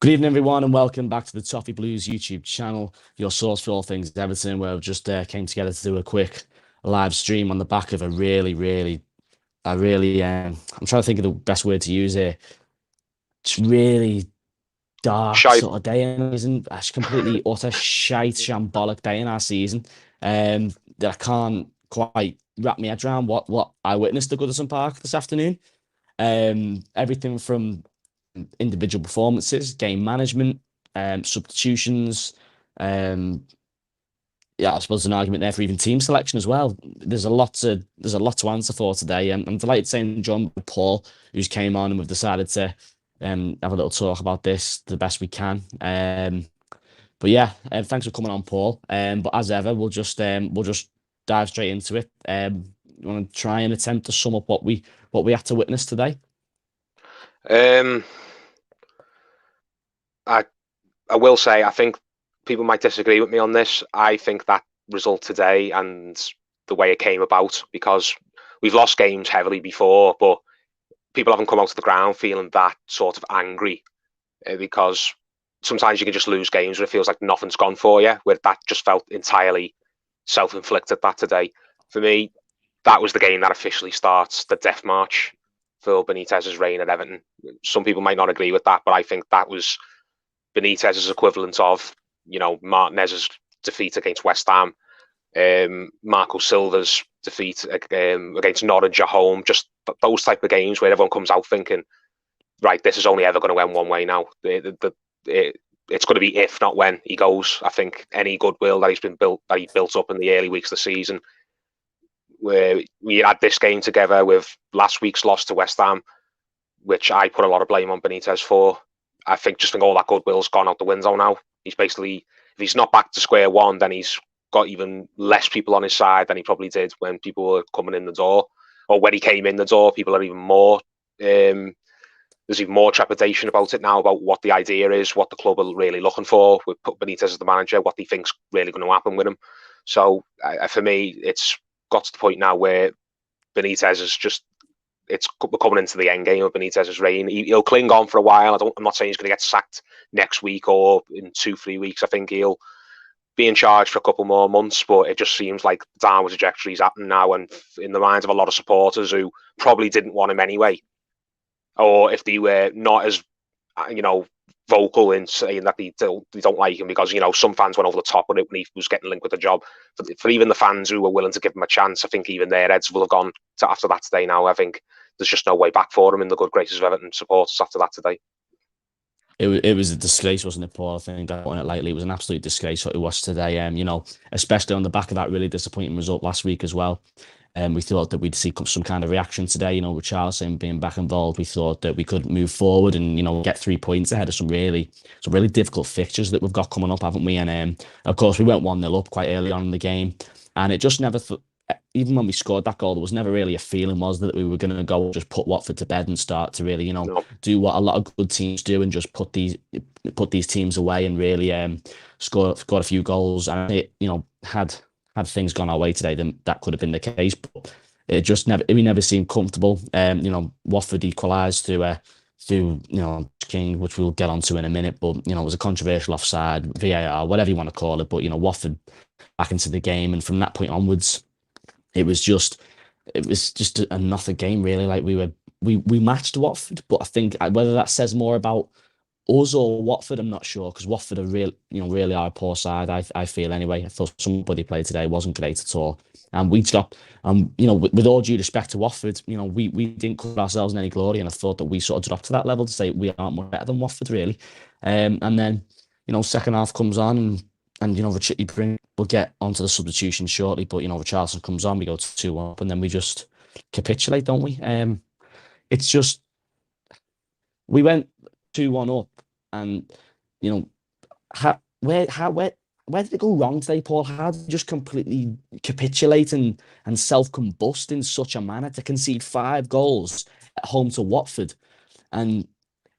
Good evening, everyone, and welcome back to the Toffee Blues YouTube channel, your source for all things Everton, where we've just came together to do a quick live stream on the back of a I'm trying to think of the best word to use here. It's really dark Shite. sort of day in our season, a completely utter shite, shambolic day in our season, that I can't quite wrap my head around what I witnessed at Goodison Park this afternoon. Everything from individual performances, game management, substitutions. Um, yeah, I suppose there's an argument there for even team selection as well. There's a lot to answer for today. I'm delighted to say John Paul, who's came on, and we've decided to have a little talk about this the best we can. But yeah, thanks for coming on, Paul. But as ever, we'll just dive straight into it. You want to try and attempt to sum up what we had to witness today? Um, I I will say I think people might disagree with me on this. I think that result today and the way it came about, because we've lost games heavily before, but people haven't come out to the ground feeling that sort of angry, because sometimes you can just lose games where it feels like nothing's gone for you, where that just felt entirely self-inflicted. That today, for me, that was the game that officially starts the death march for Benitez's reign at Everton. Some people might not agree with that, but I think that was Benitez's equivalent of, Martinez's defeat against West Ham, Marco Silva's defeat against Norwich at home. Just those type of games where everyone comes out thinking, right, this is only ever going to end one way now. It's going to be if, not when, he goes. I think any goodwill that he built up in the early weeks of the season, where we had this game together with last week's loss to West Ham, which I put a lot of blame on Benitez for. I think all that goodwill's gone out the window now. He's basically, if he's not back to square one, then he's got even less people on his side than he probably did when people were coming in the door, or when he came in the door. People are even more. There's even more trepidation about it now, about what the idea is, what the club are really looking for with Benitez as the manager, what he thinks really going to happen with him. So for me, it's got to the point now where Benitez is just, we're coming into the end game of Benitez's reign. He'll cling on for a while. I'm not saying he's going to get sacked next week or in 2-3 weeks. I think he'll be in charge for a couple more months, but it just seems like the downward trajectory is happening now, and in the minds of a lot of supporters who probably didn't want him anyway, or if they were not as vocal in saying that they don't like him, because some fans went over the top with it when he was getting linked with the job. For even the fans who were willing to give him a chance, I think even their heads will have gone to after that today now. I think there's just no way back for him in the good graces of Everton supporters after that today. It was a disgrace, wasn't it, Paul? I think I put it lightly. It was an absolute disgrace what it was today. Especially on the back of that really disappointing result last week as well. We thought that we'd see some kind of reaction today, with Charleston being back involved. We thought that we could move forward and, get 3 points ahead of some really difficult fixtures that we've got coming up, haven't we? And of course, we went 1-0 up quite early on in the game. And it just never, even when we scored that goal, there was never really a feeling, was there, that we were going to go just put Watford to bed and start to really, do what a lot of good teams do and just put these teams away and really score a few goals. And it, had things gone our way today, then that could have been the case. But it just we never seemed comfortable. Watford equalised through Kane, which we'll get onto in a minute. But it was a controversial offside, VAR, whatever you want to call it. But Watford back into the game, and from that point onwards, it was just another game really. Like we matched Watford, but I think whether that says more about us or Watford, I'm not sure, because Watford are really are a poor side. I feel anyway. I thought somebody played today wasn't great at all, and we got with all due respect to Watford, we didn't cut ourselves in any glory, and I thought that we sort of dropped to that level to say we aren't much better than Watford really. And then second half comes on, and we'll get onto the substitution shortly, but Richarlison comes on, we go to 2-1 up, and then we just capitulate, don't we? It's just we went 2-1 up, and where did it go wrong today, Paul? How did it just completely capitulate and self-combust in such a manner to concede 5 goals at home to Watford, and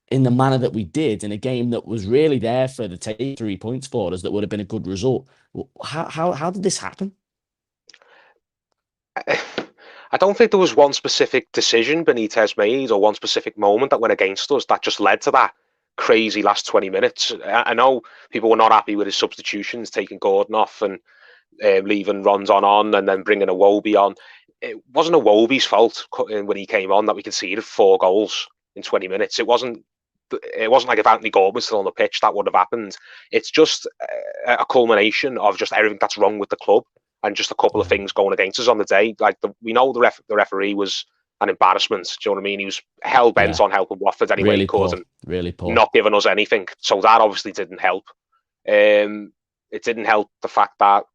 in the manner that we did, in a game that was really there for the take 3 points for us, that would have been a good result? How did this happen? I don't think there was one specific decision Benitez made or one specific moment that went against us that just led to that. crazy last 20 minutes. I know people were not happy with his substitutions, taking Gordon off and leaving Rons on and then bringing Iwobi on. It wasn't Iwobi's fault when he came on that we conceded 4 goals in 20 minutes. It wasn't like if Anthony Gordon was still on the pitch, that would have happened. It's just a culmination of just everything that's wrong with the club and just a couple of things going against us on the day. Like we know the referee was an embarrassment. Do you know what I mean? He was hell bent on helping Watford any way he could and really poor. Not giving us anything. So that obviously didn't help. It didn't help the fact that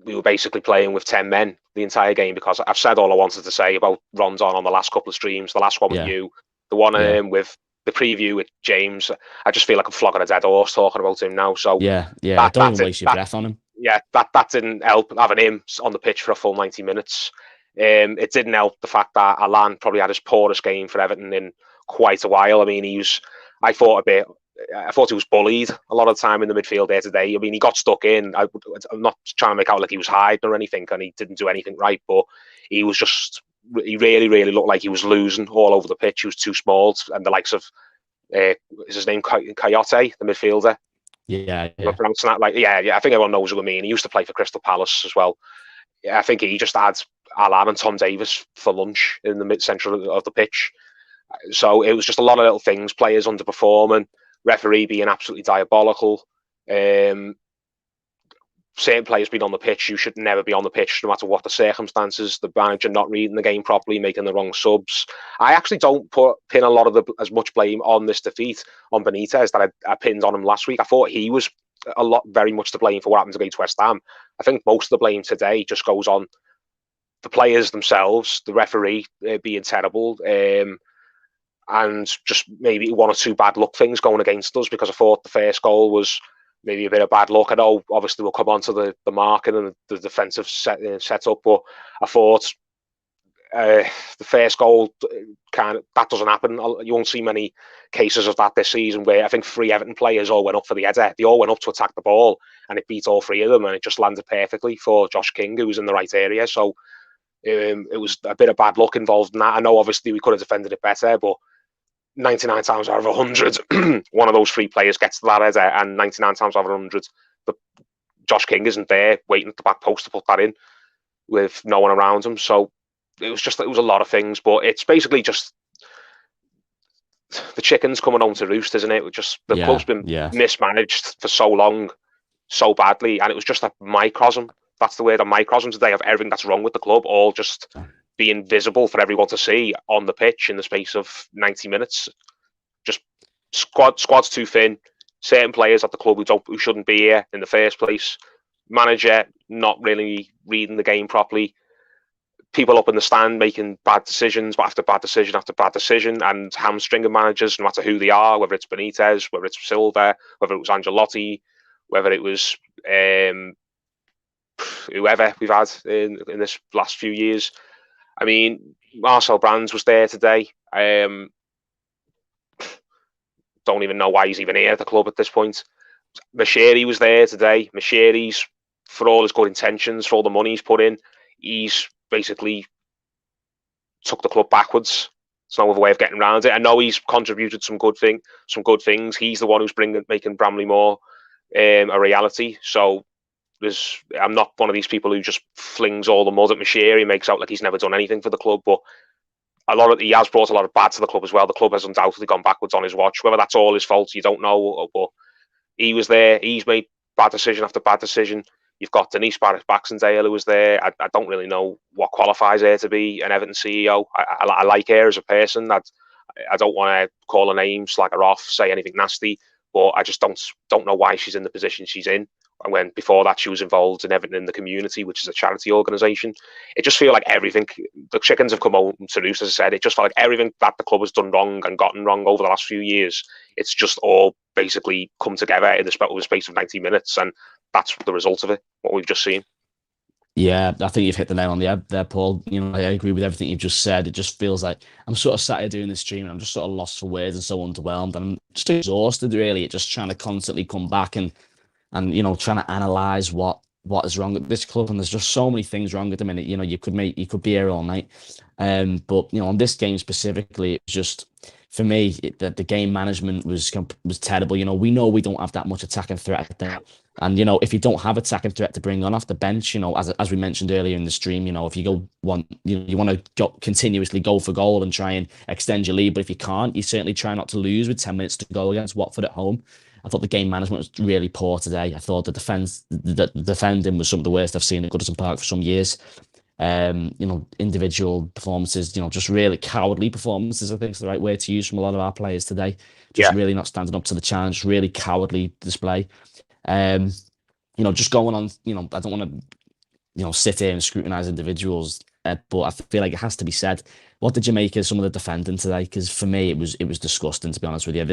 we were basically playing with 10 men the entire game, because I've said all I wanted to say about Ron's on the last couple of streams, the last one with you, the one with the preview with James. I just feel like I'm flogging a dead horse talking about him now. So don't even waste your breath on him. Yeah, that didn't help having him on the pitch for a full 90 minutes. It didn't help the fact that Alan probably had his poorest game for Everton in quite a while. I mean, I thought he was bullied a lot of the time in the midfield there today. I mean, he got stuck in. I'm not trying to make out like he was hiding or anything and he didn't do anything right, but he really, really looked like he was losing all over the pitch. He was too small. And the likes of, is his name Coyote, the midfielder? Yeah. Pronouncing that I think everyone knows what I mean. He used to play for Crystal Palace as well. I think he just had Alan and Tom Davis for lunch in the mid-central of the pitch. So it was just a lot of little things, players underperforming, referee being absolutely diabolical. Certain players being on the pitch, you should never be on the pitch no matter what the circumstances. The manager not reading the game properly, making the wrong subs. I actually don't pin a lot of as much blame on this defeat on Benitez that I pinned on him last week. I thought he was very much to blame for what happened against West Ham. I think most of the blame today just goes on the players themselves, the referee being terrible, and just maybe 1 or 2 bad luck things going against us, because I thought the first goal was maybe a bit of bad luck. I know obviously we'll come on to the marking and the defensive setup, but I thought the first goal that doesn't happen. You won't see many cases of that this season where I think 3 Everton players all went up for the header. They all went up to attack the ball and it beat all 3 of them, and it just landed perfectly for Josh King, who was in the right area. So it was a bit of bad luck involved in that. I know obviously we could have defended it better, but 99 times out of 100, one of those 3 players gets to that header, and 99 times out of 100, Josh King isn't there waiting at the back post to put that in with no one around him. So it was a lot of things, but it's basically just the chickens coming home to roost, isn't it? The club's been mismanaged for so long, so badly, and it was just a microcosm. That's the word, a microcosm today of everything that's wrong with the club, all just being visible for everyone to see on the pitch in the space of 90 minutes. Just squad's too thin. Certain players at the club who shouldn't be here in the first place. Manager not really reading the game properly. People up in the stand making bad decisions, but after bad decision after bad decision, and hamstringing managers, no matter who they are, whether it's Benitez, whether it's Silva, whether it was Ancelotti, whether it was whoever we've had in this last few years. I mean, Marcel Brands was there today. Don't even know why he's even here at the club at this point. Mashiri was there today. Mashiri's, for all his good intentions, for all the money he's put in, he's basically took the club backwards. There's no other way of getting around it. I know he's contributed some good things. He's the one who's making Bramley Moore a reality. So I'm not one of these people who just flings all the mud at Mashiri, makes out like he's never done anything for the club, but he has brought a lot of bad to the club as well. The club has undoubtedly gone backwards on his watch. Whether that's all his fault, you don't know, but he was there. He's made bad decision after bad decision. You've got Denise Baxendale who was there. I don't really know what qualifies her to be an Everton CEO. I like her as a person. I don't want to call her name, slag her off, say anything nasty, but I just don't know why she's in the position she's in. And when before that she was involved in Everton in the Community, which is a charity organisation. It just feels like everything, the chickens have come home to roost, as I said. It just felt like everything that the club has done wrong and gotten wrong over the last few years, it's just all basically come together in the space of 90 minutes, and that's the result of it, what we've just seen. Yeah, I think you've hit the nail on the head there, Paul. I agree with everything you've just said. It just feels like I'm sort of sat here doing this stream and I'm just sort of lost for words and so underwhelmed, and I'm just exhausted, really, just trying to constantly come back and trying to analyze what is wrong with this club. And there's just so many things wrong at the minute. You could be here all night. But on this game specifically, it was just for me, the game management was terrible. We know we don't have that much attacking threat there. And if you don't have attacking threat to bring on off the bench, as we mentioned earlier in the stream, if you you want to continuously go for goal and try and extend your lead, but if you can't, you certainly try not to lose with 10 minutes to go against Watford at home. I thought the game management was really poor today. I thought the defending was some of the worst I've seen at Goodison Park for some years. Individual performances, just really cowardly performances, I think is the right word to use from a lot of our players today. Just Yeah. really not standing up to the challenge, really cowardly display. Just going on, I don't want to, sit here and scrutinise individuals, but I feel like it has to be said. What did you make of some of the defending today? Because for me, it was disgusting, to be honest with you.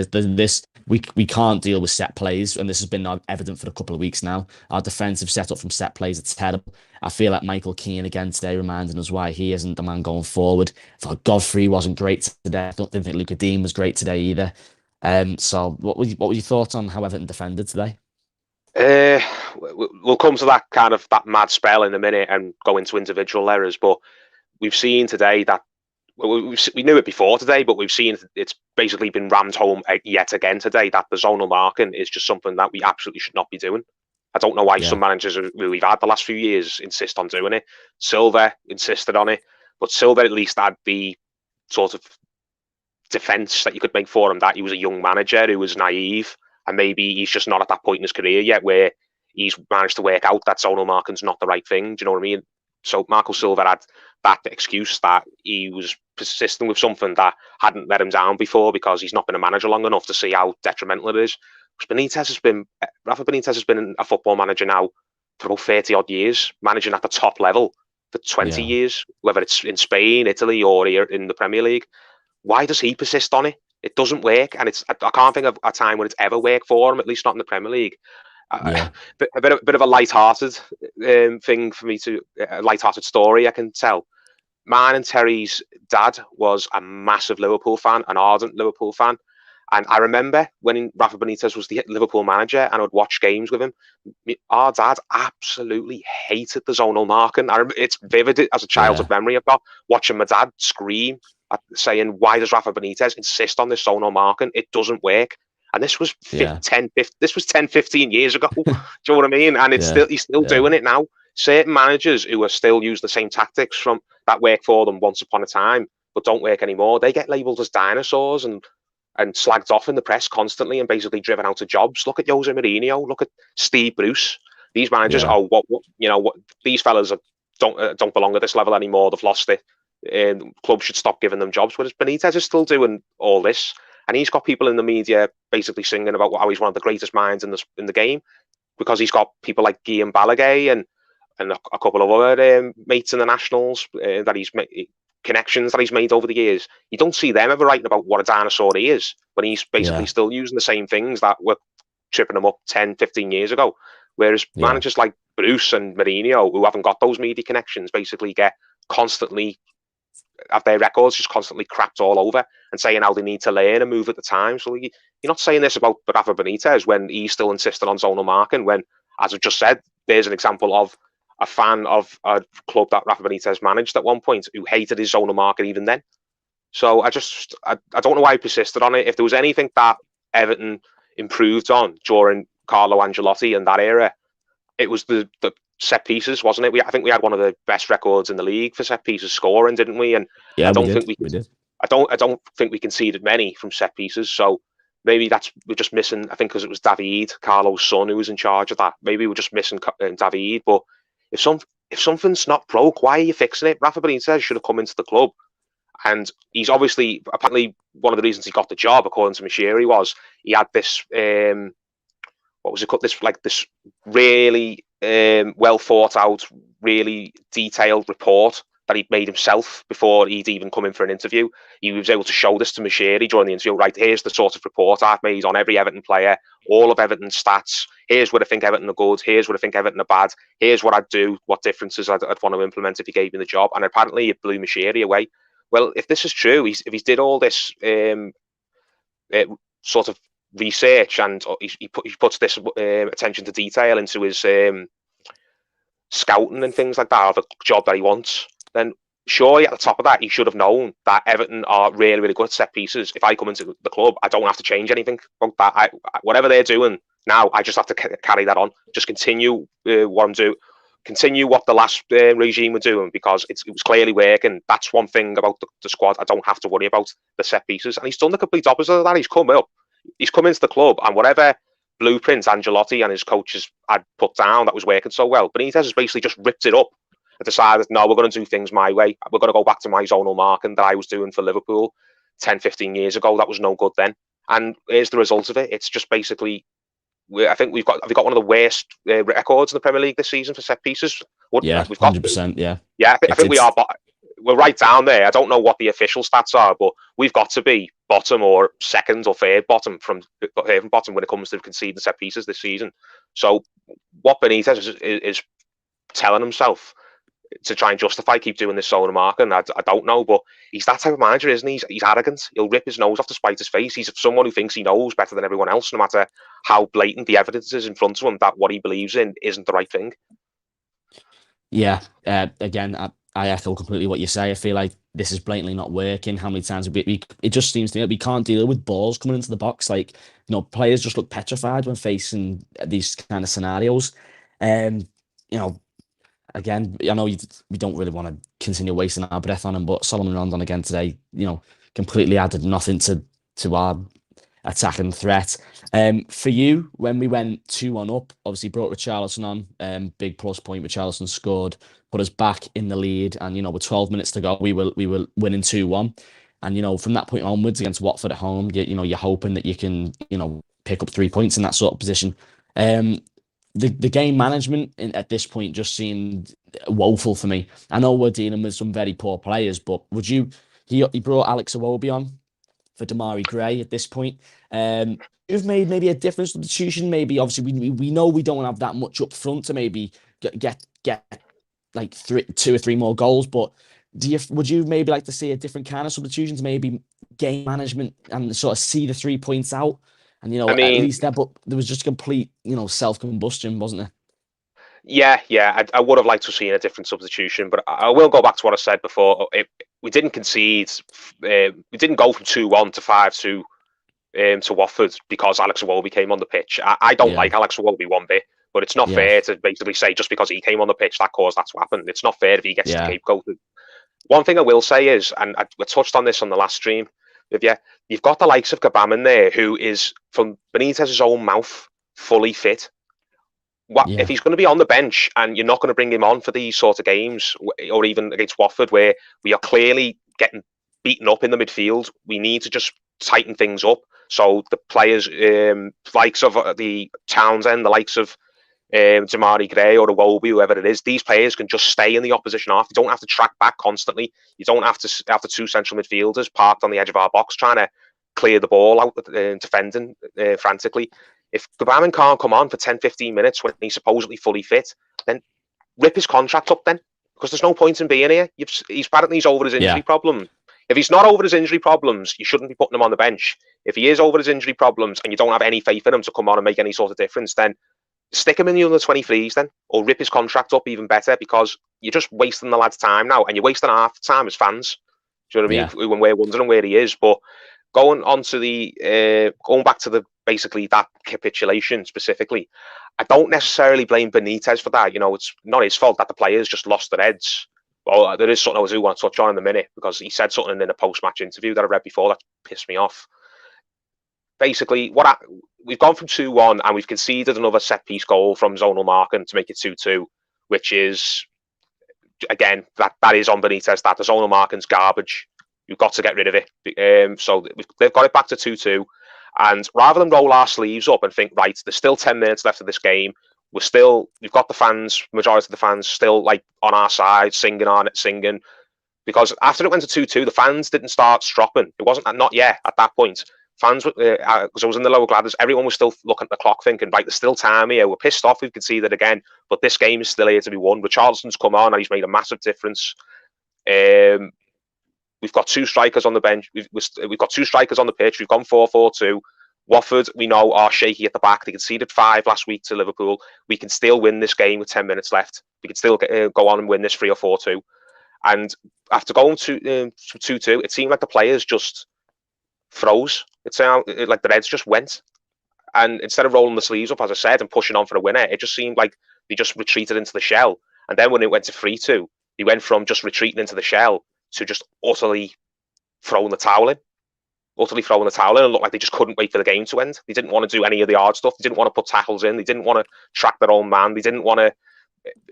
We can't deal with set plays, and this has been evident for a couple of weeks now. Our defensive setup from set plays, it's terrible. I feel like Michael Keane again today reminding us why he isn't the man going forward. I thought Godfrey wasn't great today. Didn't think Luca Dean was great today either. So what were your thoughts on how Everton defended today? We'll come to that mad spell in a minute and go into individual errors, but we've seen today that we knew it before today, but we've seen it's basically been rammed home yet again today that the zonal marking is just something that we absolutely should not be doing. I don't know why some managers who we've had the last few years insist on doing it. Silva insisted on it, but Silva at least had the sort of defence that you could make for him, that he was a young manager who was naive, and maybe he's just not at that point in his career yet where he's managed to work out that zonal marking's not the right thing. Do you know what I mean? So Marco Silva had that excuse that he was persistent with something that hadn't let him down before because he's not been a manager long enough to see how detrimental it is. Rafa Benitez has been a football manager now for about 30 odd years, managing at the top level for 20 years, whether it's in Spain, Italy, or here in the Premier League. Why does he persist on it? It doesn't work, and I can't think of a time when it's ever worked for him, at least not in the Premier League. A bit of a light-hearted thing for me a light-hearted story I can tell. Mine and Terry's dad was a massive Liverpool fan, an ardent Liverpool fan. And I remember when Rafa Benitez was the Liverpool manager and I would watch games with him, our dad absolutely hated the zonal marking. It's vivid as a childhood memory I've got, watching my dad scream, saying, why does Rafa Benitez insist on this zonal marking? It doesn't work. And this was 10, 15 years ago. Do you know what I mean? And he's still doing it now. Certain managers who are still use the same tactics from that work for them once upon a time, but don't work anymore, they get labelled as dinosaurs and slagged off in the press constantly and basically driven out of jobs. Look at Jose Mourinho. Look at Steve Bruce. These managers, these fellas don't belong at this level anymore. They've lost it. Clubs should stop giving them jobs. Whereas Benitez is still doing all this, and he's got people in the media basically singing about how he's one of the greatest minds in the game, because he's got people like Guillaume Balaguer and a couple of other mates in the Nationals that he's made, connections that he's made over the years. You don't see them ever writing about what a dinosaur he is when he's basically still using the same things that were tripping him up 10, 15 years ago. Whereas managers like Bruce and Mourinho, who haven't got those media connections, basically have their records just constantly crapped all over and saying how they need to learn and move at the time. So you're not saying this about Rafa Benitez when he's still insisting on zonal marking, when, as I've just said, there's an example of a fan of a club that Rafa Benitez managed at one point who hated his zonal marking even then. So I don't know why he persisted on it. If there was anything that Everton improved on during Carlo Ancelotti and that era, it was the set pieces, wasn't it? I think we had one of the best records in the league for set pieces scoring, didn't we? And I don't think we did. I don't think we conceded many from set pieces. So maybe we're just missing. I think because it was David, Carlo's son, who was in charge of that. Maybe we're just missing David. But if something's not broke, why are you fixing it? Rafa Benitez should have come into the club, and he's apparently one of the reasons he got the job, according to Mashiri, was he had this what was it called? This really well thought out, really detailed report that he'd made himself before he'd even come in for an interview. He was able to show this to Mashiri during the interview. Right, here's the sort of report I've made on every Everton player, all of Everton's stats. Here's what I think Everton are good. Here's what I think Everton are bad. Here's what I'd do, what differences I'd want to implement if he gave me the job. And apparently it blew Mashiri away. Well, if this is true, if he's did all this sort of research and he puts this attention to detail into his scouting and things like that, of a job that he wants, then surely at the top of that, he should have known that Everton are really, really good at set pieces. If I come into the club, I don't have to change anything about that. Whatever they're doing now, I just have to carry that on. Just continue what I'm doing. Continue what the last regime were doing, because it was clearly working. That's one thing about the squad. I don't have to worry about the set pieces. And he's done the complete opposite of that. He's come into the club, and whatever blueprint Ancelotti and his coaches had put down that was working so well, Benitez has basically just ripped it up and decided, no, we're going to do things my way. We're going to go back to my zonal marking that I was doing for Liverpool 10, 15 years ago. That was no good then. And here's the result of it. It's just basically, I think we've got one of the worst records in the Premier League this season for set pieces. Yeah, we've got 100%. Yeah, yeah. I think we are. We're right down there. I don't know what the official stats are, but we've got to be bottom or second or third bottom from bottom when it comes to conceding set pieces this season. So what Benitez is telling himself to try and justify keep doing this zone marking, I don't know, but he's that type of manager, isn't he? He's arrogant. He'll rip his nose off to spite his face. He's someone who thinks he knows better than everyone else, no matter how blatant the evidence is in front of him that what he believes in isn't the right thing. Yeah, again, I echo completely what you say. I feel like this is blatantly not working. How many times it just seems to me like we can't deal with balls coming into the box. Like, players just look petrified when facing these kind of scenarios. Again, I know we don't really want to continue wasting our breath on him, but Solomon Rondon again today, completely added nothing to our attacking threat. For you, when we went 2-1 up, obviously brought Richarlison on, big plus point. Richarlison scored, put us back in the lead, and with 12 minutes to go, we were winning 2-1. And from that point onwards against Watford at home, you're hoping that you can pick up 3 points in that sort of position. The game management at this point just seemed woeful for me. I know we're dealing with some very poor players, but he brought Alex Iwobi on for Damari Gray at this point. You've made maybe a different substitution. Maybe obviously we know we don't have that much up front to maybe get like 2 or 3 more goals. But would you maybe like to see a different kind of substitutions? Maybe game management and sort of see the 3 points out. And at least that, but there was just complete self combustion, wasn't there? Yeah. I would have liked to have seen a different substitution, but I will go back to what I said before. We didn't concede. We didn't go from 2-1 to 5-2 to Watford because Alex Iwobi came on the pitch. I don't like Alex Iwobi one bit, but it's not fair to basically say just because he came on the pitch that caused that to happen. It's not fair if he gets scapegoated. One thing I will say is, and we touched on this on the last stream, you've got the likes of Kabam in there, who is, from Benitez's own mouth, fully fit. If he's going to be on the bench and you're not going to bring him on for these sort of games, or even against Watford, where we are clearly getting beaten up in the midfield, we need to just tighten things up. So the players, likes of the Townsend, the likes of Damari Gray or Iwobi, whoever it is, these players can just stay in the opposition half. You don't have to track back constantly. You don't have to have the 2 central midfielders parked on the edge of our box trying to clear the ball out, defending frantically. If Gbamin can't come on for 10, 15 minutes when he's supposedly fully fit, then rip his contract up then, because there's no point in being here. He's apparently over his injury problem. If he's not over his injury problems, you shouldn't be putting him on the bench. If he is over his injury problems and you don't have any faith in him to come on and make any sort of difference, then stick him in the under 23s then, or rip his contract up even better, because you're just wasting the lad's time now, and you're wasting half the time as fans. Do you know what I mean? When we're wondering where he is. But going back to the basically that capitulation specifically, I don't necessarily blame Benitez for that. It's not his fault that the players just lost their heads. Well, there is something I do want to touch on in a minute, because he said something in a post-match interview that I read before that pissed me off. Basically, we've gone from 2-1 and we've conceded another set-piece goal from zonal marking to make it 2-2, which is, again, that is on Benitez, that the zonal marking's garbage. You've got to get rid of it. So they've got it back to 2-2. And rather than roll our sleeves up and think, right, there's still 10 minutes left of this game, we've got the fans, majority of the fans still like on our side, singing. Because after it went to 2-2, the fans didn't start stropping. It wasn't, not yet at that point. Fans, because I was in the lower Gladders, everyone was still looking at the clock thinking, right, there's still time here. We're pissed off, we've conceded again, but this game is still here to be won. Richarlison's come on and he's made a massive difference. We've got 2 strikers on the bench. We've got 2 strikers on the pitch. We've gone 4-4-2. Watford, we know, are shaky at the back. They conceded 5 last week to Liverpool. We can still win this game with 10 minutes left. We can still go on and win this 3 or 4-2. And after going to 2-2, it seemed like the players just froze. It sounded like the Reds just went. And instead of rolling the sleeves up, as I said, and pushing on for a winner, it just seemed like they just retreated into the shell. And then when it went to 3-2, he went from just retreating into the shell to just utterly throwing the towel in. Utterly throwing the towel in, and looked like they just couldn't wait for the game to end. They didn't want to do any of the hard stuff. They didn't want to put tackles in. They didn't want to track their own man. They didn't want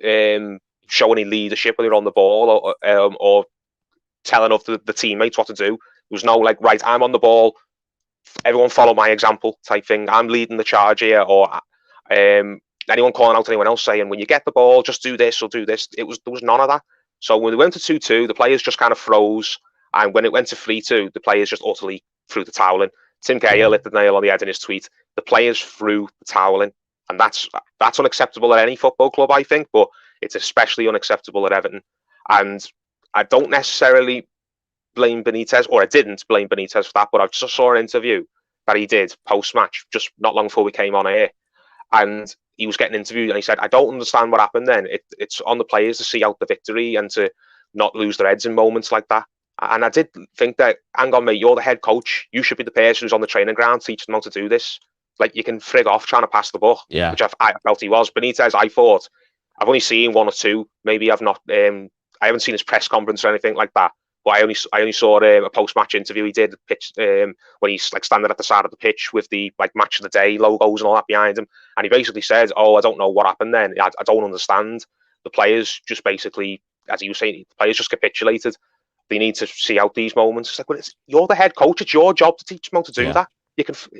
to show any leadership when they were on the ball, or telling of the teammates what to do. There was no like, right, I'm on the ball, everyone follow my example type thing. I'm leading the charge here, or anyone calling out to anyone else saying, when you get the ball, just do this or do this. There was none of that. So when we went to 2-2, the players just kind of froze. And when it went to 3-2, the players just utterly threw the towel in. Tim Cahill hit the nail on the head in his tweet. The players threw the towel in. And that's unacceptable at any football club, I think, but it's especially unacceptable at Everton. And I don't necessarily blame Benitez, or I didn't blame Benitez for that, but I just saw an interview that he did post-match, just not long before we came on air. And he was getting interviewed, and he said, I don't understand what happened then. It's on the players to see out the victory and to not lose their heads in moments like that. And I did think that, hang on, mate, you're the head coach. You should be the person who's on the training ground teaching them how to do this. Like, you can frig off trying to pass the buck, which I felt he was. Benitez, I thought, I've only seen one or two. Maybe I've not. I haven't seen his press conference or anything like that. But I only saw a post-match interview he did pitch when he's like standing at the side of the pitch with the like match of the day logos and all that behind him, and he basically said, "Oh, I don't know what happened then. I don't understand." The players just basically, as he was saying, the players just capitulated. They need to see out these moments. It's like, well, you're the head coach. It's your job to teach them how to do that.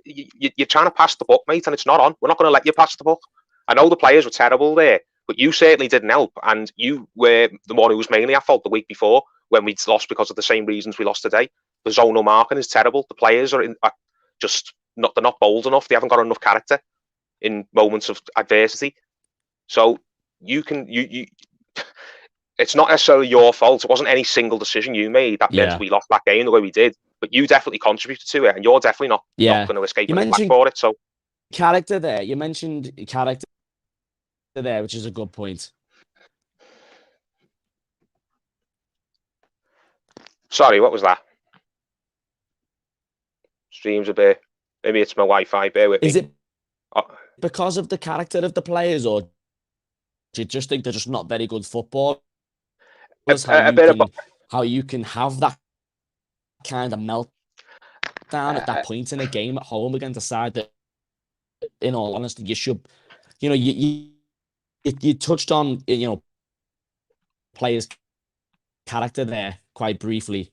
You're trying to pass the buck, mate, and it's not on. We're not going to let you pass the buck. I know the players were terrible there, but you certainly didn't help, and you were the one who was mainly at fault the week before when we'd lost because of the same reasons we lost today. The zonal marking is terrible. The players are just not. They're not bold enough. They haven't got enough character in moments of adversity. So you it's not necessarily your fault. It wasn't any single decision you made that meant we lost that game the way we did. But you definitely contributed to it, and you're definitely not going to escape any flack for it. So character there. You mentioned character there, which is a good point. Sorry, what was that? Streams a bit. Maybe it's my Wi-Fi. Bear with me. Is it because of the character of the players, or do you just think they're just not very good footballers? How you can have that kind of meltdown at that point in a game at home against a side that, in all honesty, you should, you touched on, players' character there quite briefly.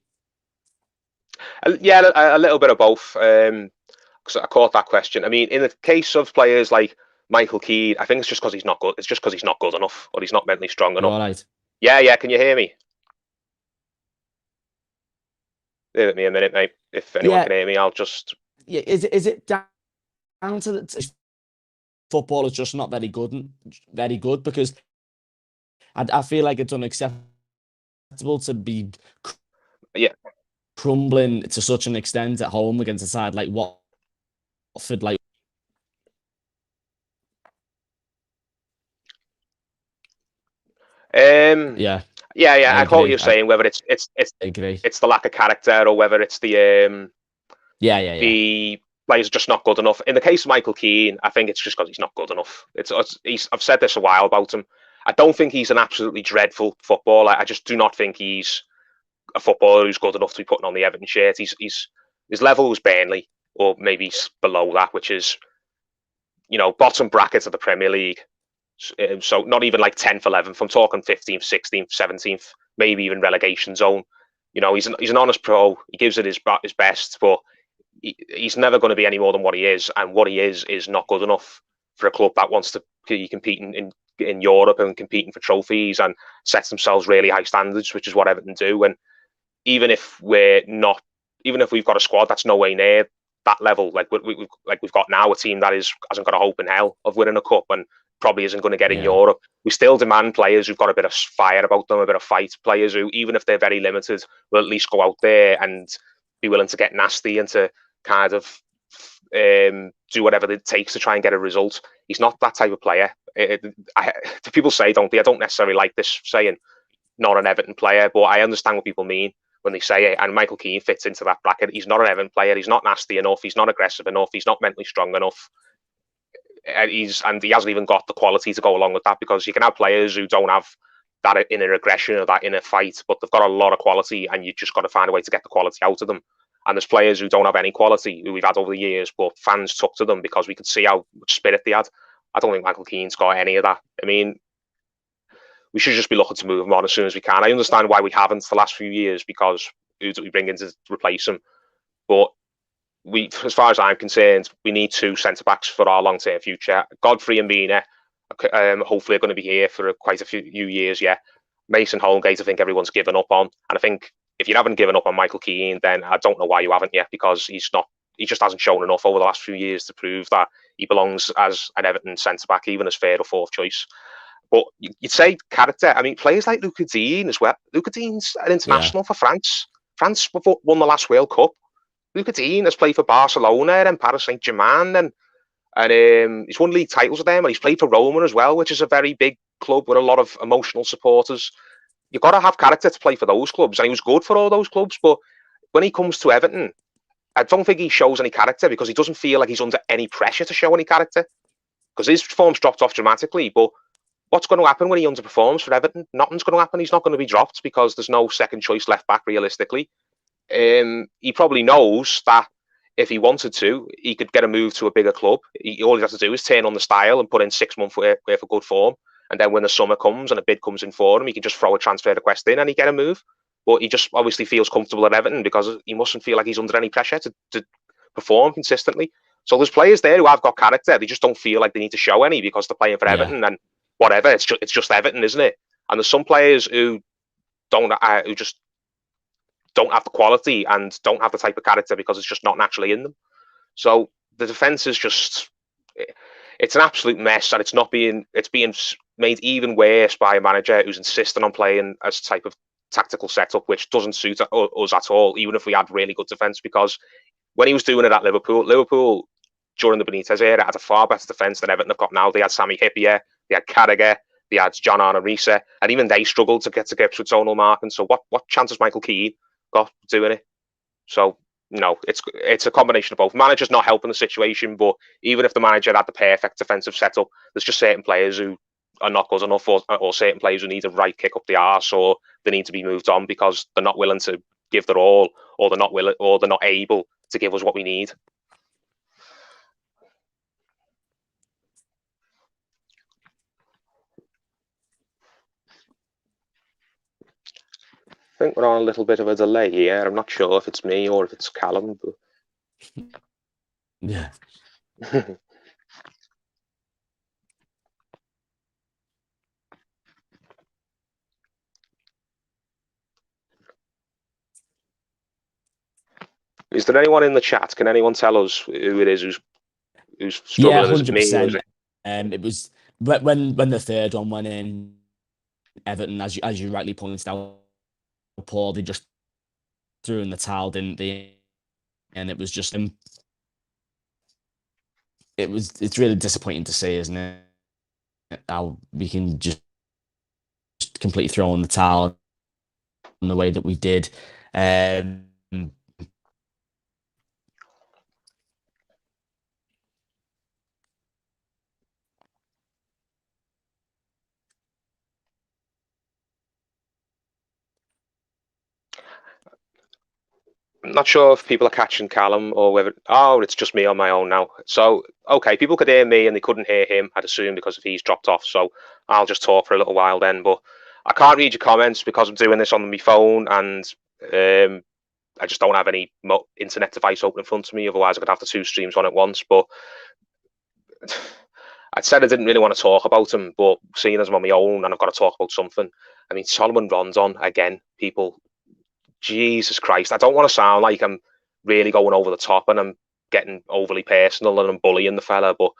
Yeah, a little bit of both. Because I caught that question. I mean, in the case of players like Michael Keane, I think it's just because he's not good. It's just because he's not good enough, or he's not mentally strong enough. All right. Yeah. Can you hear me? Give me a minute, mate. If anyone can hear me, I'll just. Yeah. Is it down to the football is just not very good because I feel like it's unacceptable to be crumbling to such an extent at home against a side like Watford, like. I caught what you're saying. Whether it's the lack of character, or whether it's the the players are just not good enough. In the case of Michael Keane, I think it's just because he's not good enough. I've said this a while about him. I don't think he's an absolutely dreadful footballer. I just do not think he's a footballer who's good enough to be putting on the Everton shirt. His level was Burnley, or maybe below that, which is bottom brackets of the Premier League. So not even like 10th, 11th. I'm talking 15th, 16th, 17th, maybe even relegation zone. He's an honest pro. He gives it his best, but he's never going to be any more than what he is. And what he is not good enough for a club that wants to be competing in Europe and competing for trophies and sets themselves really high standards, which is what Everton do. And even if we've got a squad that's no way near that level, like we've got now, a team that hasn't got a hope in hell of winning a cup and probably isn't going to get in Europe. We still demand players who've got a bit of fire about them, a bit of fight. Players who, even if they're very limited, will at least go out there and be willing to get nasty and to kind of do whatever it takes to try and get a result. He's not that type of player. People say, don't they? I don't necessarily like this saying, not an Everton player, but I understand what people mean when they say it. And Michael Keane fits into that bracket. He's not an Everton player. He's not nasty enough. He's not aggressive enough. He's not mentally strong enough. And he hasn't even got the quality to go along with that, because you can have players who don't have that inner aggression or that inner fight, but they've got a lot of quality, and you just got to find a way to get the quality out of them. And there's players who don't have any quality who we've had over the years, but fans took to them because we could see how much spirit they had. I don't think Michael Keane's got any of that. I mean, we should just be looking to move him on as soon as we can. I understand why we haven't the last few years, because who do we bring in to replace him? But as far as I'm concerned, we need 2 centre-backs for our long-term future. Godfrey and Mina, hopefully, are going to be here for quite a few years, yeah. Mason Holgate, I think everyone's given up on. And I think if you haven't given up on Michael Keane, then I don't know why you haven't yet, because he just hasn't shown enough over the last few years to prove that he belongs as an Everton centre-back, even as 3rd or 4th choice. But you'd say character. I mean, players like Lucas Digne as well. Lucas Digne's an international for France. France won the last World Cup. Lucas Digne has played for Barcelona and Paris Saint-Germain, and he's won league titles with them, and he's played for Roma as well, which is a very big club with a lot of emotional supporters. You've got to have character to play for those clubs, and he was good for all those clubs. But when he comes to Everton, I don't think he shows any character, because he doesn't feel like he's under any pressure to show any character, because his form's dropped off dramatically. But what's going to happen when he underperforms for Everton? Nothing's going to happen. He's not going to be dropped, because there's no second choice left back realistically. He probably knows that if he wanted to, he could get a move to a bigger club. All he has to do is turn on the style and put in 6 months worth of good form. And then when the summer comes and a bid comes in for him, he can just throw a transfer request in and he get a move. But he just obviously feels comfortable at Everton, because he mustn't feel like he's under any pressure to perform consistently. So there's players there who have got character. They just don't feel like they need to show any, because they're playing for Everton, and whatever. It's just Everton, isn't it? And there's some players who just don't have the quality and don't have the type of character, because it's just not naturally in them. So the defense is it's an absolute mess, and it's being made even worse by a manager who's insisting on playing as type of tactical setup which doesn't suit us at all, even if we had really good defense. Because when he was doing it at Liverpool during the Benitez era had a far better defense than Everton have got now. They had Sami Hyypiä, they had Carragher, they had John Arne Riise, and even they struggled to get to grips with zonal marking. So what chance has Michael Keane got doing it? So it's a combination of both. Manager's not helping the situation, but even if the manager had the perfect defensive setup, there's just certain players who are not good enough, or certain players who need a right kick up the arse, or they need to be moved on because they're not willing to give their all, or they're not able to give us what we need. I think we're on a little bit of a delay here. I'm not sure if it's me or if it's Callum. But... yeah. Is there anyone in the chat? Can anyone tell us who it is who's struggling? Is it me, or is it... It was when the third one went in, Everton, as you rightly pointed out, Paul, they just threw in the towel, didn't they? And it was just it's really disappointing to see, isn't it? How we can just completely throw in the towel in the way that we did. I'm not sure if people are catching Callum or whether... Oh, it's just me on my own now. So, okay, people could hear me and they couldn't hear him, I'd assume, because if he's dropped off. So I'll just talk for a little while then. But I can't read your comments because I'm doing this on my phone, and I just don't have any internet device open in front of me. Otherwise, I could have the 2 streams on at once. But I said I didn't really want to talk about him, but seeing as I'm on my own and I've got to talk about something, I mean, Solomon Rondon, again, people... Jesus Christ, I don't want to sound like I'm really going over the top and I'm getting overly personal and I'm bullying the fella, but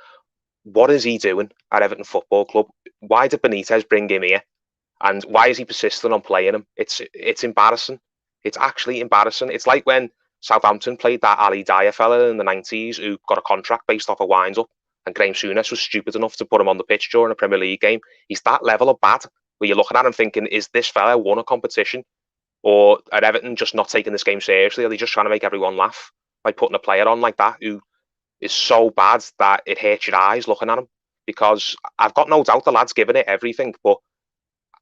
what is he doing at Everton Football Club? Why did Benitez bring him here? And why is he persistent on playing him? It's embarrassing. It's actually embarrassing. It's like when Southampton played that Ali Dyer fella in the 90s who got a contract based off a wind-up, and Graham Souness was stupid enough to put him on the pitch during a Premier League game. He's that level of bad. where you're looking at him thinking, is this fella won a competition? Or are Everton just not taking this game seriously? Are they just trying to make everyone laugh by putting a player on like that who is so bad that it hurts your eyes looking at him? Because I've got no doubt the lad's giving it everything, but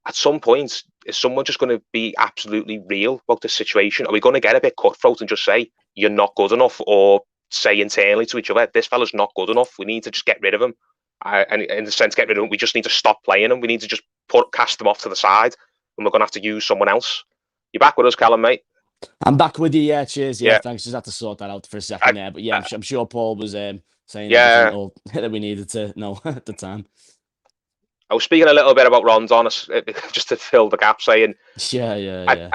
at some point, is someone just going to be absolutely real about this situation? Are we going to get a bit cutthroat and just say, you're not good enough, or say internally to each other, this fella's not good enough, we need to just get rid of him? And in the sense, get rid of him, we just need to stop playing him. We need to just cast him off to the side, and we're going to have to use someone else. You back with us, Callum, mate? I'm back with you. Yeah, cheers. Yeah, Yeah. Thanks. Just had to sort that out for a second there. But yeah, I'm sure Paul was saying Yeah. everything that we needed to know at the time. I was speaking a little bit about Rondon just to fill the gap, saying, yeah.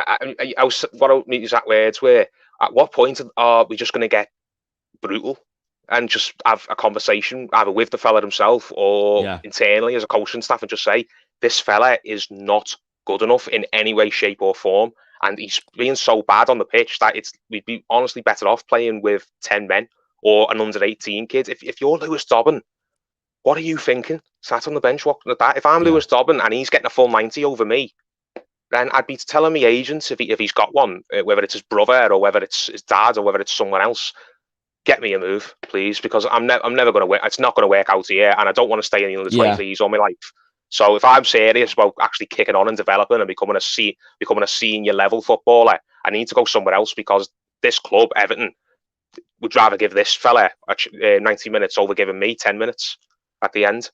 I was, what the exact words were, at what point are we just going to get brutal and just have a conversation either with the fella himself or internally as a coaching staff and just say, this fella is not good enough in any way, shape or form, and he's being so bad on the pitch that we'd be honestly better off playing with 10 men or an under 18 kid. If you're Lewis Dobbin, what are you thinking? Sat on the bench watching that. If I'm Lewis Dobbin and he's getting a full 90 over me, then I'd be telling me agents, if he's got one, whether it's his brother or whether it's his dad or whether it's someone else, get me a move, please, because I'm never going to work. It's not going to work out here, and I don't want to stay in the under 23s all my life. So if I'm serious about actually kicking on and developing and becoming a senior level footballer, I need to go somewhere else, because this club, Everton, would rather give this fella 90 minutes over giving me 10 minutes at the end.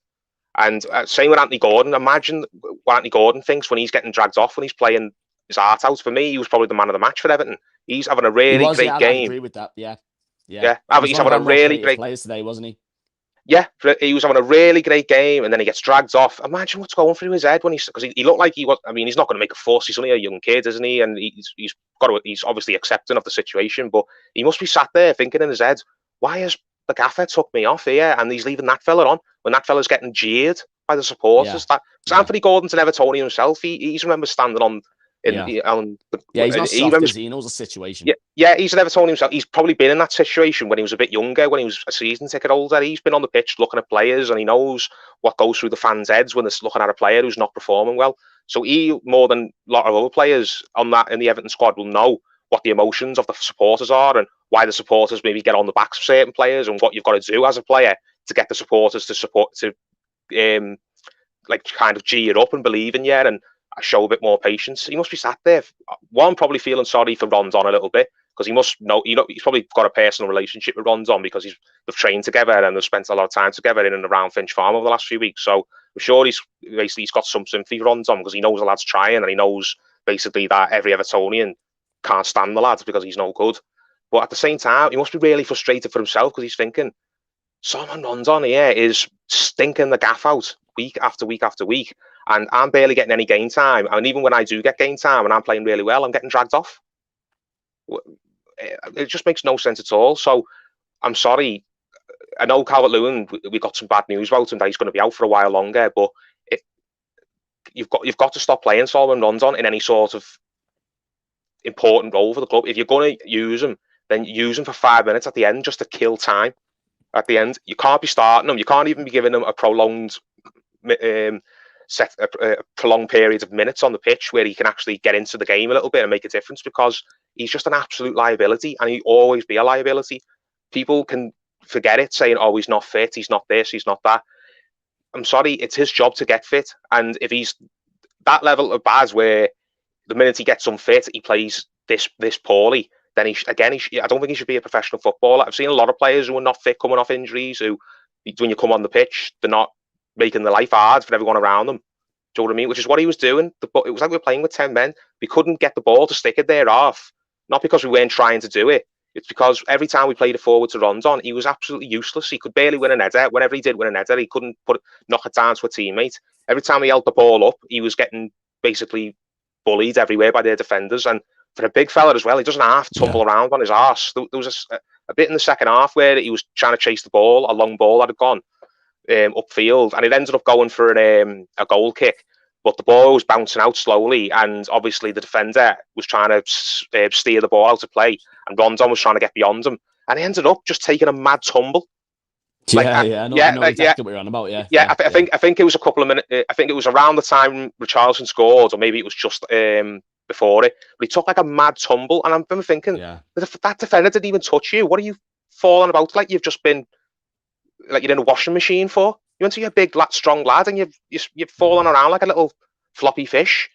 And same with Anthony Gordon. Imagine what Anthony Gordon thinks when he's getting dragged off, when he's playing his heart out. For me, he was probably the man of the match for Everton. He's having a really great game. I agree with that. Yeah. He's having a really great players today, wasn't he? Yeah, he was having a really great game, and then he gets dragged off. Imagine what's going through his head when because he looked like he was. I mean, he's not going to make a fuss. He's only a young kid, isn't he? And he's obviously accepting of the situation, but he must be sat there thinking in his head, why has the gaffer took me off here and he's leaving that fella on when that fella's getting jeered by the supporters? Anthony Gordon's an Evertonian himself. He's remember standing on. He's not soft, is he? He knows the situation. Yeah, he's an Evertonian himself. He's probably been in that situation when he was a bit younger, when he was a season ticket holder. He's been on the pitch looking at players, and he knows what goes through the fans' heads when they're looking at a player who's not performing well. So he, more than a lot of other players in the Everton squad, will know what the emotions of the supporters are and why the supporters maybe get on the backs of certain players, and what you've got to do as a player to get the supporters to kind of G it up and believe in you and show a bit more patience. He must be sat there, one, probably feeling sorry for Rondon a little bit, because he must know, he's probably got a personal relationship with Rondon because they've trained together and they've spent a lot of time together in and around Finch Farm over the last few weeks. So I'm sure he's got some sympathy for Rondon, because he knows the lad's trying, and he knows basically that every Evertonian can't stand the lad because he's no good. But at the same time, he must be really frustrated for himself, because he's thinking, someone Rondon here is stinking the gaff out week after week after week, and I'm barely getting any game time. And even when I do get game time and I'm playing really well, I'm getting dragged off. It just makes no sense at all. So I'm sorry. I know Calvert-Lewin, we got some bad news about him that he's going to be out for a while longer, but you've got to stop playing Solomon Rondon in any sort of important role for the club. If you're going to use him, then use him for 5 minutes at the end just to kill time. At the end, you can't be starting him. You can't even be giving him a prolonged prolonged period of minutes on the pitch where he can actually get into the game a little bit and make a difference, because he's just an absolute liability, and he'll always be a liability. People can forget it, saying, oh, he's not fit, he's not this, he's not that. I'm sorry, it's his job to get fit, and if he's that level of bad where the minute he gets unfit, he plays this poorly, then I don't think he should be a professional footballer. I've seen a lot of players who are not fit coming off injuries, who, when you come on the pitch, they're not making the life hard for everyone around them. Do you know what I mean? Which is what he was doing. It was like we were playing with 10 men. We couldn't get the ball to stick it there off. Not because we weren't trying to do it. It's because every time we played it forward to Rondon, he was absolutely useless. He could barely win an header. Whenever he did win an header, he couldn't knock it down to a teammate. Every time he held the ball up, he was getting basically bullied everywhere by their defenders. And for a big fella as well, he doesn't half tumble around on his arse. There was a bit in the second half where he was trying to chase the ball, a long ball that had gone upfield, and it ended up going for a goal kick, but the ball was bouncing out slowly, and obviously the defender was trying to steer the ball out of play, and Rondon was trying to get beyond him, and he ended up just taking a mad tumble Like, Yeah. I know exactly what you're on about. Yeah, yeah. I think it was a couple of minutes. I think it was around the time Richarlison scored, or maybe it was just before it. But he took like a mad tumble, and I remember thinking, that defender didn't even touch you. What are you falling about like you've just been like you're in a washing machine for? You went to your big, strong lad, and you've fallen around like a little floppy fish.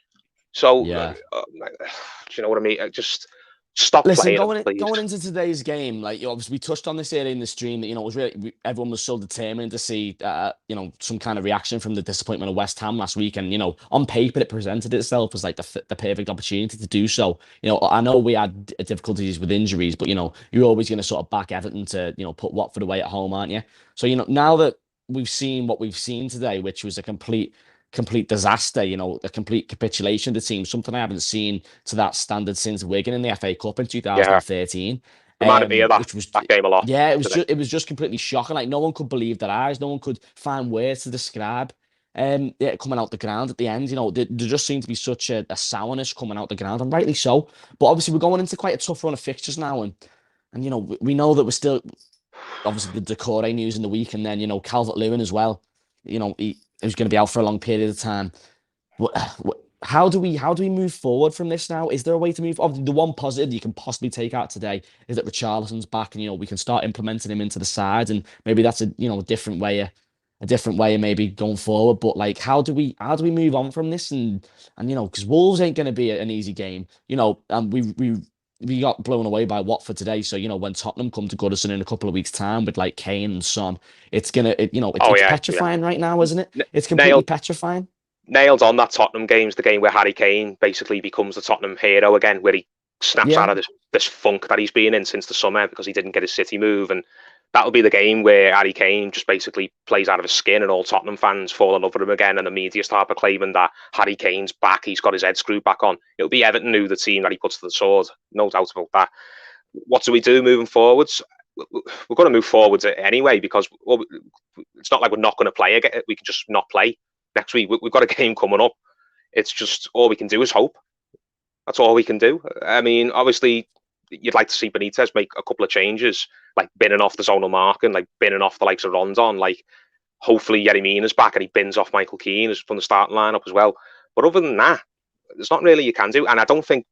So, yeah. do you know what I mean? Just stop Listen, playing him, please. going into today's game, like obviously we touched on this earlier in the stream that it was really everyone was so determined to see some kind of reaction from the disappointment of West Ham last week, and on paper it presented itself as like the perfect opportunity to do so. I know we had difficulties with injuries, but you're always going to sort of back Everton to put Watford away at home, aren't you? So now that we've seen what we've seen today, which was a complete disaster, a complete capitulation of the team, something I haven't seen to that standard since Wigan in the FA Cup in Yeah, 2013. reminded me of Which was that game a lot. yeah, it was just completely shocking. Like no one could believe their eyes, no one could find words to describe coming out the ground at the end. There just seemed to be such a sourness coming out the ground, and rightly so. But obviously we're going into quite a tough run of fixtures now, and we know that we're still obviously the Decore news in the week, and then Calvert-Lewin as well. He's going to be out for a long period of time. How do we move forward from this now? Is there a way to move? Obviously, the one positive you can possibly take out today is that Richarlison's back, and we can start implementing him into the side, and maybe that's a different way of maybe going forward. But like, how do we move on from this? And because Wolves ain't going to be an easy game, and we got blown away by Watford today. So, when Tottenham come to Goodison in a couple of weeks' time with like Kane and Son, it's petrifying right now, isn't it? It's completely petrifying. Nailed on that Tottenham game's the game where Harry Kane basically becomes the Tottenham hero again, where he snaps out of this funk that he's been in since the summer because he didn't get his City move. And that'll be the game where Harry Kane just basically plays out of his skin and all Tottenham fans fall in love with him again, and the media start proclaiming that Harry Kane's back, he's got his head screwed back on. It'll be Everton who the team that he puts to the sword, no doubt about that. What do we do moving forwards? We're going to move forwards anyway, because it's not like we're not going to play again. We can just not play next week. We've got a game coming up. It's just all we can do is hope. That's all we can do. I mean, obviously, you'd like to see Benitez make a couple of changes, like binning off the zonal marking, like binning off the likes of Rondon. Like, hopefully, Yerry Mina's back and he bins off Michael Keane from the starting lineup as well. But other than that, there's not really you can do. And I don't think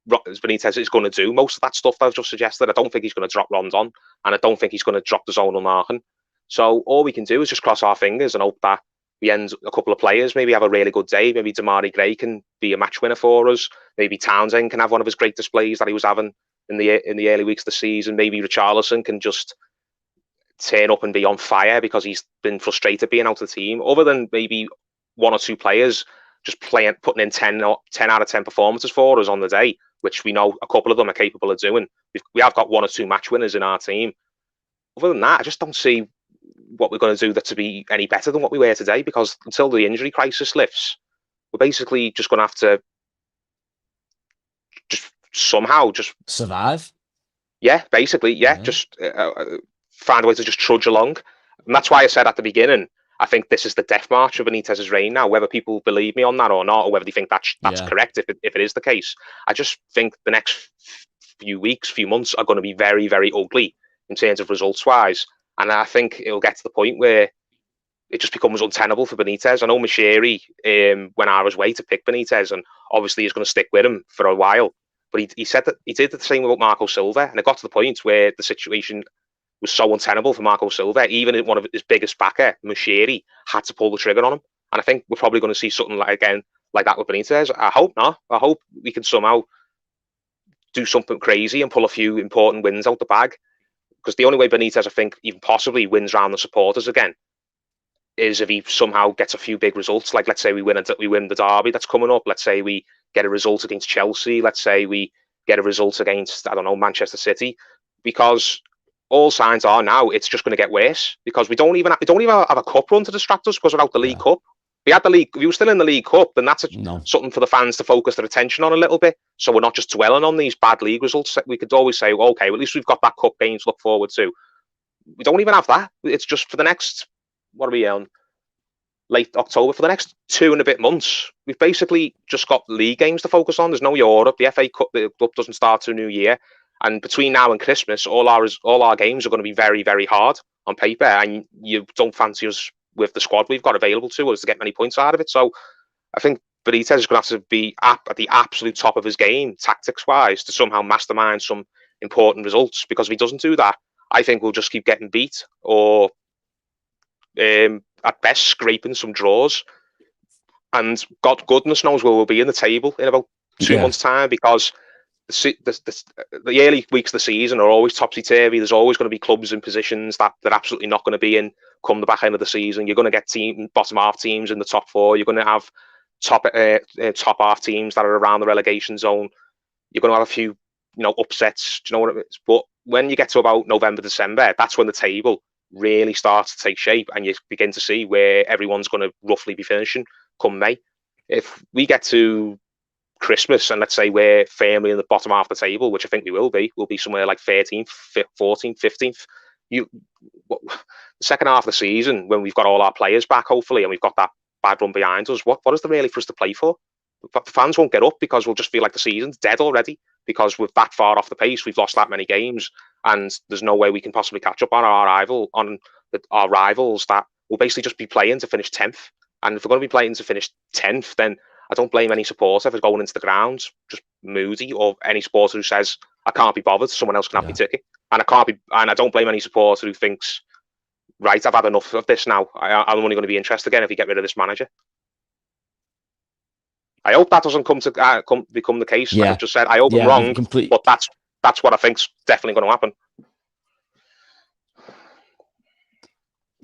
Benitez is going to do most of that stuff that I've just suggested. I don't think he's going to drop Rondon, and I don't think he's going to drop the zonal marking. So all we can do is just cross our fingers and hope that we end a couple of players, maybe have a really good day. Maybe Damari Gray can be a match winner for us. Maybe Townsend can have one of his great displays that he was having in the early weeks of the season. Maybe Richarlison can just turn up and be on fire because he's been frustrated being out of the team. Other than maybe one or two players just putting in 10 out of 10 performances for us on the day, which we know a couple of them are capable of doing. We have got one or two match winners in our team. Other than that, I just don't see what we're going to do that to be any better than what we were today, because until the injury crisis lifts, we're basically just going to have to just somehow just survive. Yeah, basically, just find a way to just trudge along. And that's why I said at the beginning, I think this is the death march of Benitez's reign now. Whether people believe me on that or not, or whether they think that's correct, if it is the case, I just think the next few weeks, few months are going to be very, very ugly in terms of results-wise. And I think it'll get to the point where it just becomes untenable for Benitez. I know Mashiri went out of his way to pick Benitez, and obviously he's going to stick with him for a while. But he said that he did the same with Marco Silva, and it got to the point where the situation was so untenable for Marco Silva, even one of his biggest backer, Mashiri, had to pull the trigger on him. And I think we're probably going to see something like that with Benitez. I hope not. I hope we can somehow do something crazy and pull a few important wins out the bag. Because the only way Benitez, I think, even possibly wins round the supporters again, is if he somehow gets a few big results. Like, let's say we win the derby that's coming up. Let's say we get a result against Chelsea. Let's say we get a result against, I don't know, Manchester City. Because all signs are now it's just going to get worse. Because we don't even have a cup run to distract us, because without the League Cup. If we were still in the League Cup, then that's something for the fans to focus their attention on a little bit. So we're not just dwelling on these bad league results. We could always say, well, okay, well, at least we've got that cup game to look forward to. We don't even have that. It's just for the next, what are we on? Late October, for the next 2 and a bit months, we've basically just got league games to focus on. There's no Europe. The FA Cup, the club doesn't start till New Year. And between now and Christmas, all our games are going to be very, very hard. on paper, and you don't fancy us with the squad we've got available to us to get many points out of it. So I think Benitez is going to have to be at the absolute top of his game, tactics-wise, to somehow mastermind some important results. Because if he doesn't do that, I think we'll just keep getting beat, or at best scraping some draws. And God goodness knows where we'll be in the table in about 2 months' time, because the early weeks of the season are always topsy-turvy. There's always going to be clubs in positions that they're absolutely not going to be in come the back end of the season. You're going to get bottom half teams in the top four. You're going to have top half teams that are around the relegation zone. You're going to have a few, upsets. Do you know what it is? But when you get to about November, December, that's when the table really starts to take shape, and you begin to see where everyone's going to roughly be finishing come May. If we get to Christmas and let's say we're firmly in the bottom half of the table, which I think we will be, we'll be somewhere like 13th, 14th, 15th. The second half of the season, when we've got all our players back, hopefully, and we've got that bad run behind us, what is there really for us to play for? The fans won't get up, because we'll just feel like the season's dead already, because we're that far off the pace. We've lost that many games, and there's no way we can possibly catch up on our rivals that will basically just be playing to finish 10th. And if we're going to be playing to finish 10th, then I don't blame any supporter for going into the ground just moody, or any supporter who says, I can't be bothered, someone else can have my ticket. And I don't blame any supporter who thinks, right, I've had enough of this now. I'm only going to be interested again if we get rid of this manager. I hope that doesn't become the case. Like I've just said, I hope I'm wrong, but that's what I think's definitely going to happen.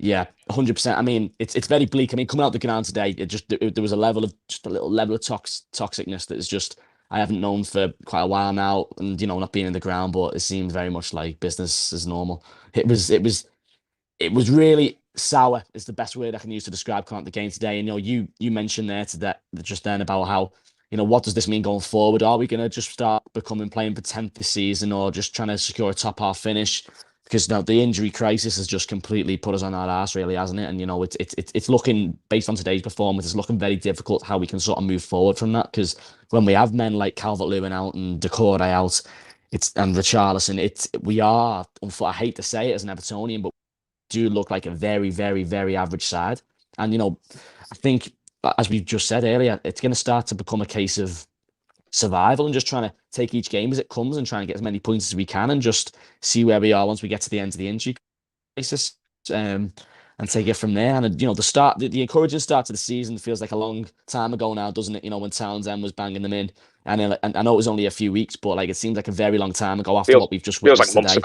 Yeah, 100%. I mean, it's very bleak. I mean, coming out the ground today, there was a little level of toxicness that is just I haven't known for quite a while now, and not being in the ground, but it seemed very much like business as normal. It was really sour is the best word I can use to describe coming out the game today. And you mentioned there just then about how what does this mean going forward? Are we going to just start playing for 10th this season, or just trying to secure a top half finish? Because the injury crisis has just completely put us on our arse, really, hasn't it? And it's looking, based on today's performance, it's looking very difficult how we can sort of move forward from that. Because when we have men like Calvert-Lewin out and Decore out, and Richarlison, we are. I hate to say it as an Evertonian, but do look like a very, very, very average side. And I think, as we just said earlier, it's going to start to become a case of survival and just trying to take each game as it comes and try and get as many points as we can, and just see where we are once we get to the end of the injury crisis, and take it from there. And the encouraging start to the season feels like a long time ago now, doesn't it? When Townsend was banging them in, and I know it was only a few weeks, but it seems like a very long time ago after what we've just witnessed today.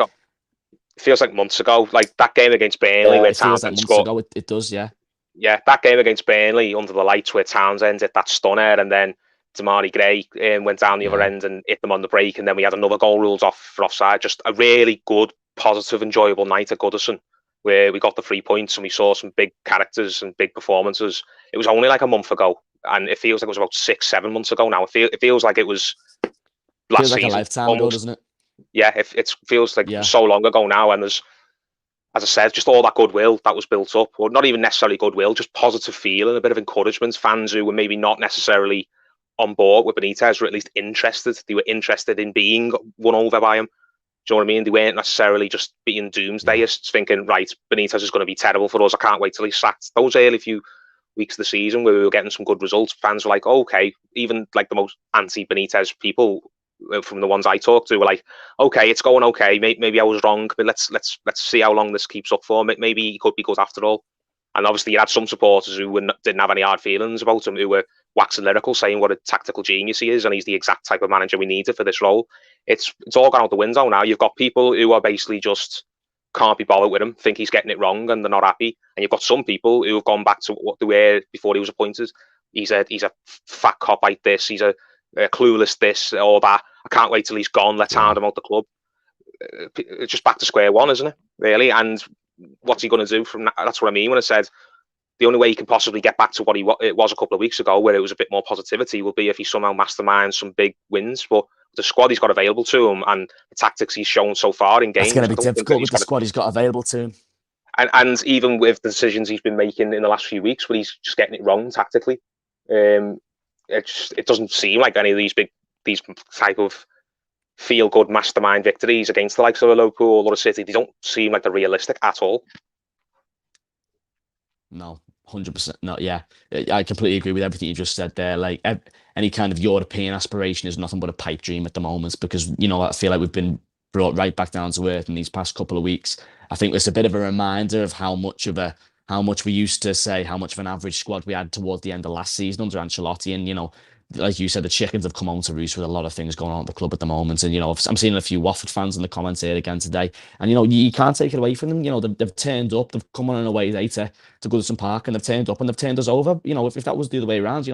It feels like months ago, like that game against Burnley where Townsend scored. It does, yeah. Yeah, that game against Burnley under the lights where Townsend hit that stunner, and then Damari Gray went down the other end and hit them on the break, and then we had another goal ruled off for offside. Just a really good, positive, enjoyable night at Goodison, where we got the 3 points and we saw some big characters and big performances. It was only like a month ago, and it feels like it was about 6-7 months ago now. It feels like it was last season. Feels like a lifetime ago, doesn't it? Yeah, it feels like so long ago now, and there's, as I said, just all that goodwill that was built up, or not even necessarily goodwill, just positive feeling, a bit of encouragement. Fans who were maybe not necessarily on board with Benitez were at least interested. They were interested in being won over by him. Do you know what I mean? They weren't necessarily just being doomsdayists, thinking, right, Benitez is going to be terrible for us. I can't wait till he's sacked. Those early few weeks of the season where we were getting some good results, fans were like, okay, even like the most anti-Benitez people, from the ones I talked to, were like, okay, it's going okay. Maybe I was wrong, but let's see how long this keeps up for. Maybe he could be good after all. And obviously, you had some supporters who didn't have any hard feelings about him, who were waxing lyrical, saying what a tactical genius he is, and he's the exact type of manager we needed for this role. It's all gone out the window now. You've got people who are basically just can't be bothered with him, think he's getting it wrong, and they're not happy. And you've got some people who have gone back to what they were before he was appointed. He's a fat cop like this. He's a clueless this or that. I can't wait till he's gone. Let's hand him out the club. It's just back to square one, isn't it? Really? And what's he going to do from that? That's what I mean when I said the only way he can possibly get back to what it was a couple of weeks ago, where it was a bit more positivity, will be if he somehow masterminds some big wins. But the squad he's got available to him and the tactics he's shown so far in games, it's going to be difficult with the squad he's got available to him. And even with the decisions he's been making in the last few weeks, where he's just getting it wrong tactically, it doesn't seem like any of these type of feel good mastermind victories against the likes of a Liverpool or a City, they don't seem like they're realistic at all. No, 100%. No, yeah, I completely agree with everything you just said there. Like any kind of European aspiration is nothing but a pipe dream at the moment because, I feel like we've been brought right back down to earth in these past couple of weeks. I think it's a bit of a reminder of how much we used to say, how much of an average squad we had towards the end of last season under Ancelotti. And, like you said, the chickens have come home to roost with a lot of things going on at the club at the moment. And, I'm seeing a few Watford fans in the comments here again today. And, you can't take it away from them. They've turned up, they've come on an away day to Goodison Park and they've turned up and they've turned us over. If that was the other way around,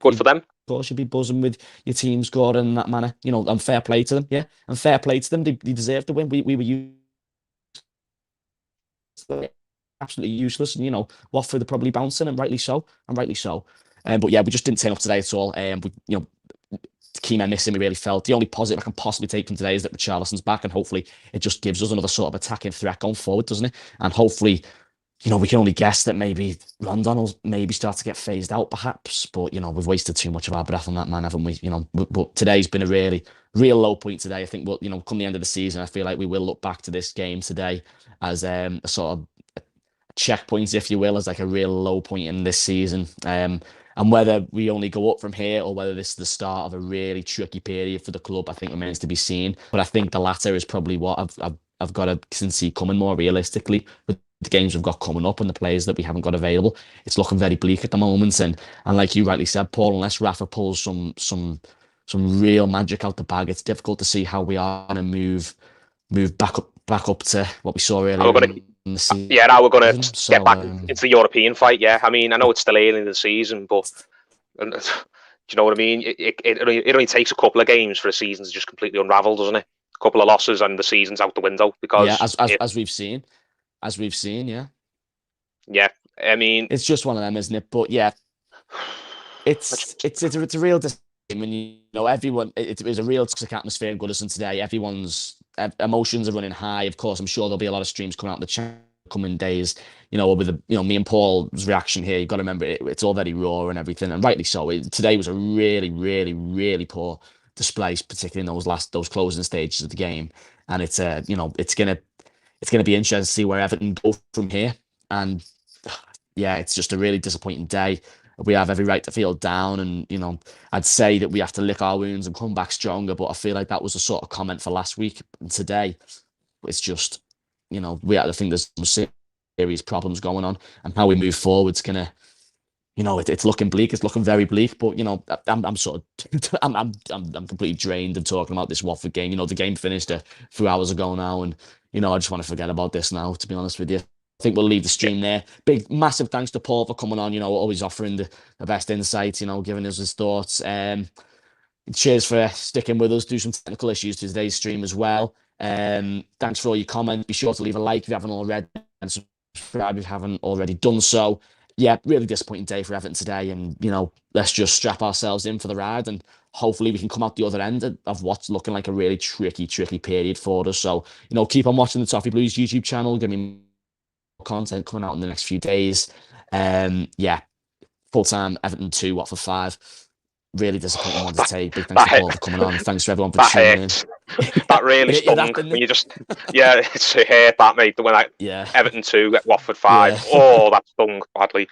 Good for them. of course, you'd be buzzing with your team scoring in that manner, and fair play to them. Yeah. And fair play to them. They deserve to win. We were absolutely useless. And, Watford are probably bouncing and rightly so. But yeah, we just didn't turn up today at all. Keane missing, we really felt. The only positive I can possibly take from today is that Richarlison's back, and hopefully it just gives us another sort of attacking threat going forward, doesn't it? And hopefully, we can only guess that maybe Rondon will maybe start to get phased out, perhaps. But we've wasted too much of our breath on that man, haven't we? But today's been a real low point today. I think come the end of the season, I feel like we will look back to this game today as a sort of checkpoint, if you will, as like a real low point in this season. And whether we only go up from here or whether this is the start of a really tricky period for the club, I think remains to be seen. But I think the latter is probably what I've got to see coming more realistically with the games we've got coming up and the players that we haven't got available. It's looking very bleak at the moment. And like you rightly said, Paul, unless Rafa pulls some real magic out the bag, it's difficult to see how we are going to move back up to what we saw earlier. Now we're going to get back into the European fight. Yeah, I mean, I know it's still early in the season, but do you know what I mean? It only takes a couple of games for a season to just completely unravel, doesn't it? A couple of losses and the season's out the window. Because as we've seen, yeah. I mean, it's just one of them, isn't it? But yeah, it's a real disappointment. Everyone. It was a real toxic atmosphere in Goodison today. Everyone's emotions are running high. Of course, I'm sure there'll be a lot of streams coming out in the channel coming days. With me and Paul's reaction here, you've got to remember it's all very raw and everything, and rightly so. Today was a really, really, really poor display, particularly in those closing stages of the game. And it's gonna be interesting to see where Everton go from here. And yeah, it's just a really disappointing day. We have every right to feel down, and I'd say that we have to lick our wounds and come back stronger. But I feel like that was a sort of comment for last week. And today, it's just I think there's some serious problems going on, and how we move forward is gonna, it's looking bleak. It's looking very bleak. But I'm sort of I'm completely drained of talking about this Watford game. The game finished a few hours ago now, and I just want to forget about this now. To be honest with you. I think we'll leave the stream there. Big, massive thanks to Paul for coming on, always offering the best insights, giving us his thoughts. Cheers for sticking with us. Do some technical issues to today's stream as well. Thanks for all your comments. Be sure to leave a like if you haven't already, and subscribe if you haven't already done so. Yeah, really disappointing day for Everton today. And, let's just strap ourselves in for the ride, and hopefully we can come out the other end of what's looking like a really tricky period for us. So, keep on watching the Toffee Blues YouTube channel. Give me content coming out in the next few days. Yeah, full-time Everton 2, Watford 5. Really disappointing one to take. Big thanks to Paul for coming on. Thanks to everyone for tuning in. That really stung when you just it's hurt that, mate. When Everton 2 at Watford 5. Yeah. Oh, that stung badly.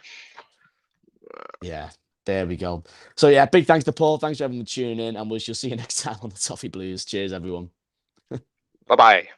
Yeah, there we go. So yeah, big thanks to Paul. Thanks for everyone for tuning in, and we shall see you next time on the Toffee Blues. Cheers, everyone. Bye-bye.